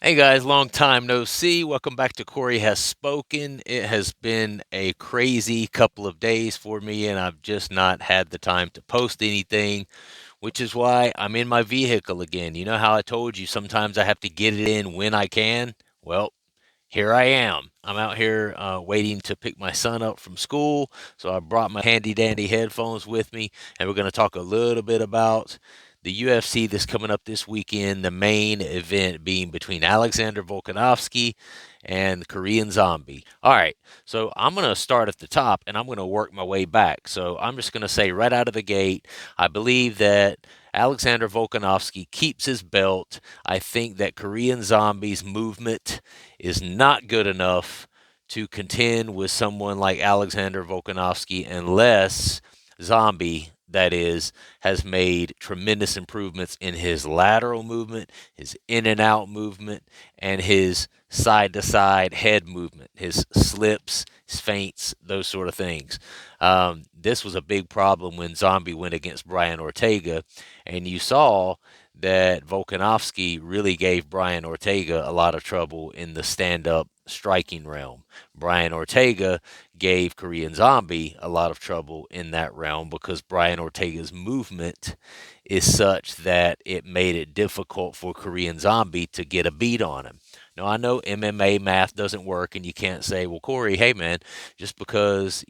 Hey guys, long time no see. Welcome back to Corey Has Spoken. It has been a crazy couple of days for me, and I've just not had the time to post anything, which is why I'm in my vehicle again. You know how I told you sometimes I have to get it in when I can? Well, here I am. I'm out here waiting to pick my son up from school. So I brought my handy dandy headphones with me, and we're going to talk a little bit about the UFC that's coming up this weekend. The main event being between Alexander Volkanovski and Korean Zombie. All right, so I'm going to start at the top and I'm going to work my way back. So I'm just going to say right out of the gate, I believe that Alexander Volkanovski keeps his belt. I think that Korean Zombie's movement is not good enough to contend with someone like Alexander Volkanovski unless Zombie, that is, has made tremendous improvements in his lateral movement, his in and out movement, and his side to side head movement, his slips, his feints, those sort of things. This was a big problem when Zombie went against Brian Ortega, and you saw that Volkanovski really gave Brian Ortega a lot of trouble in the stand up striking realm. Brian Ortega gave Korean Zombie a lot of trouble in that realm because Brian Ortega's movement is such that it made it difficult for Korean Zombie to get a beat on him. Now, I know MMA math doesn't work, and you can't say, well, Corey, hey, man, just because,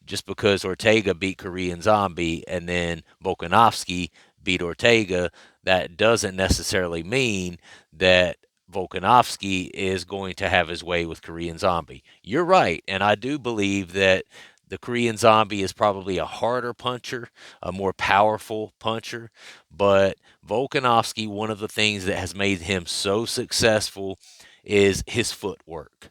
just because Ortega beat Korean Zombie and then Volkanovski beat Ortega, that doesn't necessarily mean that Volkanovski is going to have his way with Korean Zombie. You're right, and I do believe that the Korean Zombie is probably a harder puncher, a more powerful puncher, but Volkanovski, one of the things that has made him so successful is his footwork.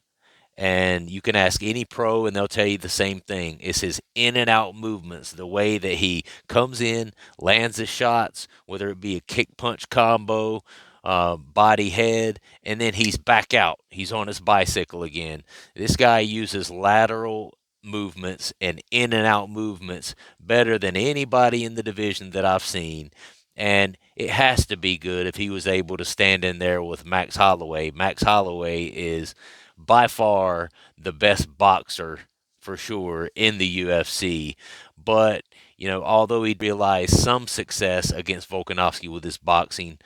And you can ask any pro, and they'll tell you the same thing. It's his in and out movements, the way that he comes in, lands his shots, whether it be a kick punch combo, body head, and then he's back out. He's on his bicycle again. This guy uses lateral movements and in and out movements better than anybody in the division that I've seen. And it has to be good if he was able to stand in there with Max Holloway. Max Holloway is by far the best boxer for sure in the UFC. But, although he realized some success against Volkanovski with his boxing,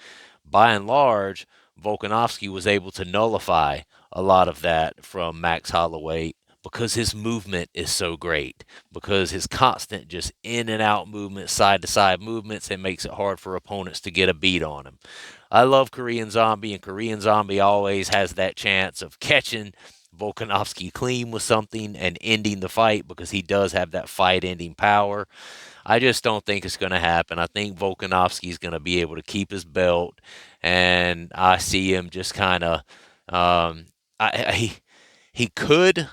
by and large, Volkanovski was able to nullify a lot of that from Max Holloway because his movement is so great, because his constant just in and out movements, side to side movements, it makes it hard for opponents to get a beat on him. I love Korean Zombie, and Korean Zombie always has that chance of catching Volkanovski clean with something and ending the fight because he does have that fight ending power. I just don't think it's going to happen. I think Volkanovski is going to be able to keep his belt, and I see him just kind of. He could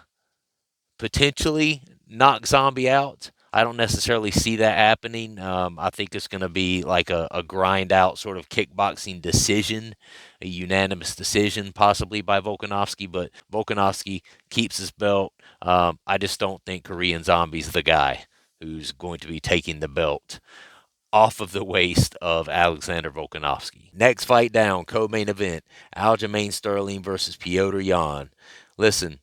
potentially knock Zombie out. I don't necessarily see that happening. I think it's going to be like a grind out sort of kickboxing decision, a unanimous decision, possibly by Volkanovski. But Volkanovski keeps his belt. I just don't think Korean Zombie's the guy who's going to be taking the belt off of the waist of Alexander Volkanovski. Next fight down, co-main event, Aljamain Sterling versus Piotr Jan. Listen,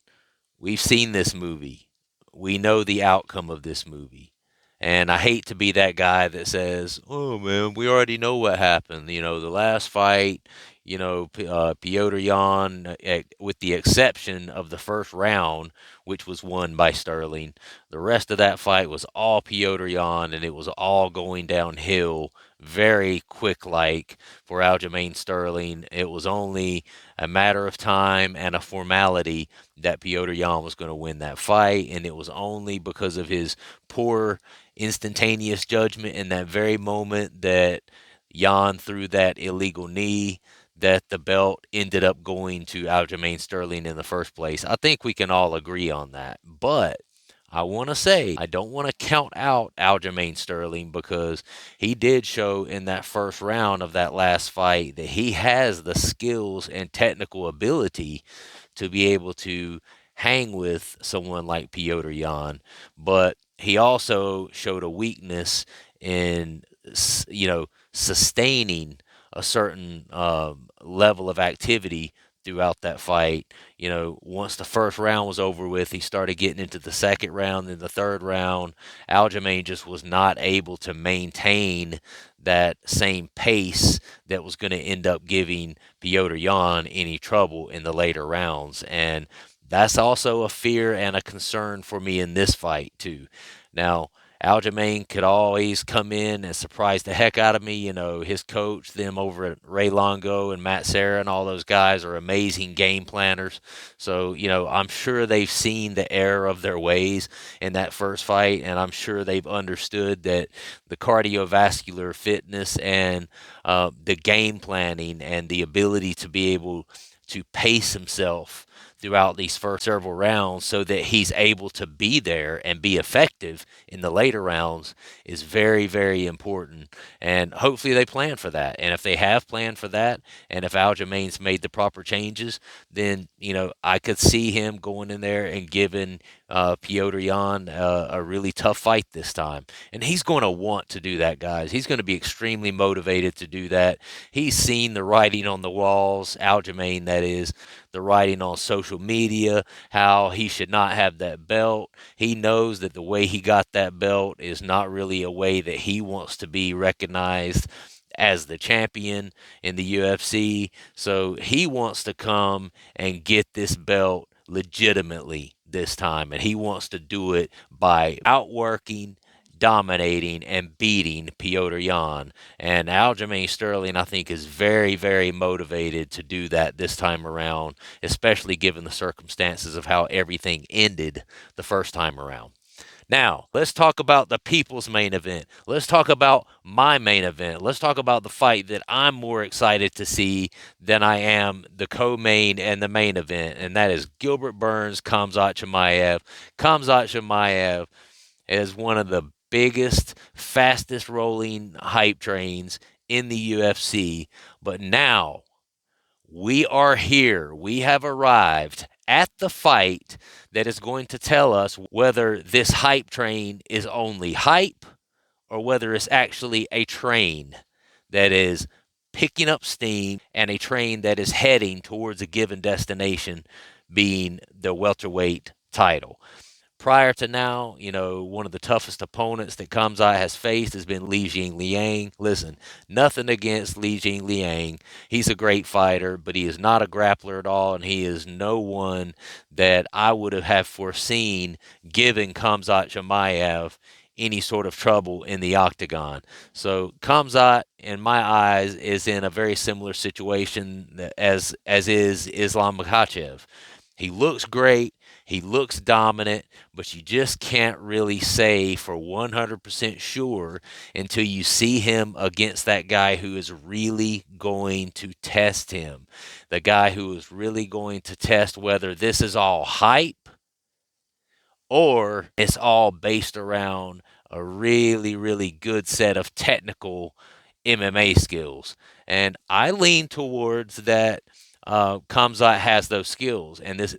we've seen this movie. We know the outcome of this movie. And I hate to be that guy that says, "Oh man, we already know what happened." The last fight, Piotr Jan, with the exception of the first round, which was won by Sterling, the rest of that fight was all Piotr Jan, and it was all going downhill very quick like for Aljamain Sterling. It was only a matter of time and a formality that Piotr Jan was going to win that fight, and it was only because of his poor instantaneous judgment in that very moment that Jan threw that illegal knee that the belt ended up going to Aljamain Sterling in the first place. I think we can all agree on that. But I want to say I don't want to count out Aljamain Sterling because he did show in that first round of that last fight that he has the skills and technical ability to be able to hang with someone like Piotr Jan, but he also showed a weakness in, sustaining a certain level of activity throughout that fight. You know, once the first round was over with, he started getting into the second round and the third round. Aljamain just was not able to maintain that same pace that was going to end up giving Piotr Jan any trouble in the later rounds. And that's also a fear and a concern for me in this fight, too. Now, Aljamain could always come in and surprise the heck out of me. You know, his coach, them over at Ray Longo and Matt Serra and all those guys are amazing game planners. So, you know, I'm sure they've seen the error of their ways in that first fight, and I'm sure they've understood that the cardiovascular fitness and the game planning and the ability to be able to pace himself throughout these first several rounds so that he's able to be there and be effective in the later rounds is very, very important. And hopefully they plan for that. And if they have planned for that, and if Aljamain's made the proper changes, then, you know, I could see him going in there and giving Piotr Jan a really tough fight this time. And he's going to want to do that, guys. He's going to be extremely motivated to do that. He's seen the writing on the walls, Aljamain, that is, the writing on social media, how he should not have that belt. He knows that the way he got that belt is not really a way that he wants to be recognized as the champion in the UFC. So he wants to come and get this belt legitimately this time. And he wants to do it by outworking, dominating, and beating Piotr Jan. And Aljamain Sterling, I think, is very, very motivated to do that this time around, especially given the circumstances of how everything ended the first time around. Now, let's talk about the people's main event. Let's talk about my main event. Let's talk about the fight that I'm more excited to see than I am the co-main and the main event, and that is Gilbert Burns, Khamzat Chimaev. Khamzat Chimaev is one of the biggest, fastest rolling hype trains in the UFC. But now we are here. We have arrived at the fight that is going to tell us whether this hype train is only hype or whether it's actually a train that is picking up steam and a train that is heading towards a given destination, being the welterweight title. Prior to now, you know, one of the toughest opponents that Khamzat has faced has been Li Jingliang. Listen, nothing against Li Jingliang. He's a great fighter, but he is not a grappler at all, and he is no one that I would have foreseen giving Khamzat Chimaev any sort of trouble in the octagon. So Khamzat, in my eyes, is in a very similar situation as is Islam Makhachev. He looks great. He looks dominant, but you just can't really say for 100% sure until you see him against that guy who is really going to test him. The guy who is really going to test whether this is all hype or it's all based around a really, really good set of technical MMA skills. And I lean towards that Khamzat has those skills, and this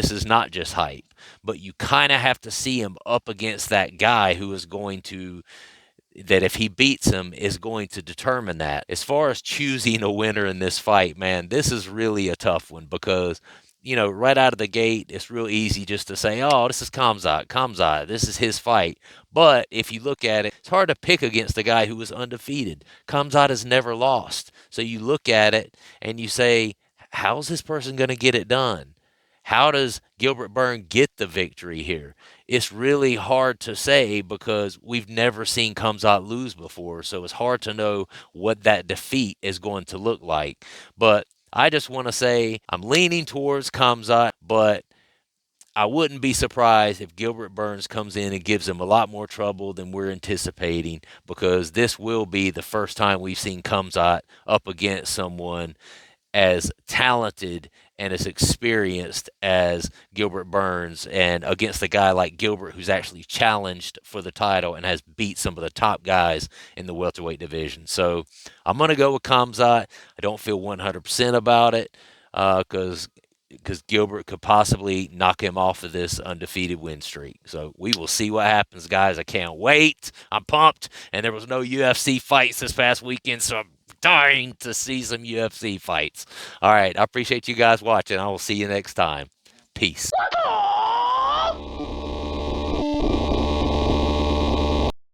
is not just hype, but you kind of have to see him up against that guy who is going to that if he beats him is going to determine that. As far as choosing a winner in this fight, man, this is really a tough one because you know, right out of the gate, it's real easy just to say, oh, this is Khamzat, this is his fight. But if you look at it, it's hard to pick against a guy who was undefeated. Khamzat has never lost. So you look at it and you say, how's this person going to get it done? How does Gilbert Burns get the victory here? It's really hard to say because we've never seen Khamzat lose before. So it's hard to know what that defeat is going to look like. But I just want to say I'm leaning towards Khamzat, but I wouldn't be surprised if Gilbert Burns comes in and gives him a lot more trouble than we're anticipating because this will be the first time we've seen Khamzat up against someone as talented and as experienced as Gilbert Burns and against a guy like Gilbert who's actually challenged for the title and has beat some of the top guys in the welterweight division. So I'm going to go with Khamzat. I don't feel 100% about it because Gilbert could possibly knock him off of this undefeated win streak. So we will see what happens, guys. I can't wait. I'm pumped. And there was no UFC fights this past weekend, so I'm dying to see some UFC fights. All right, I appreciate you guys watching. I will see you next time. Peace.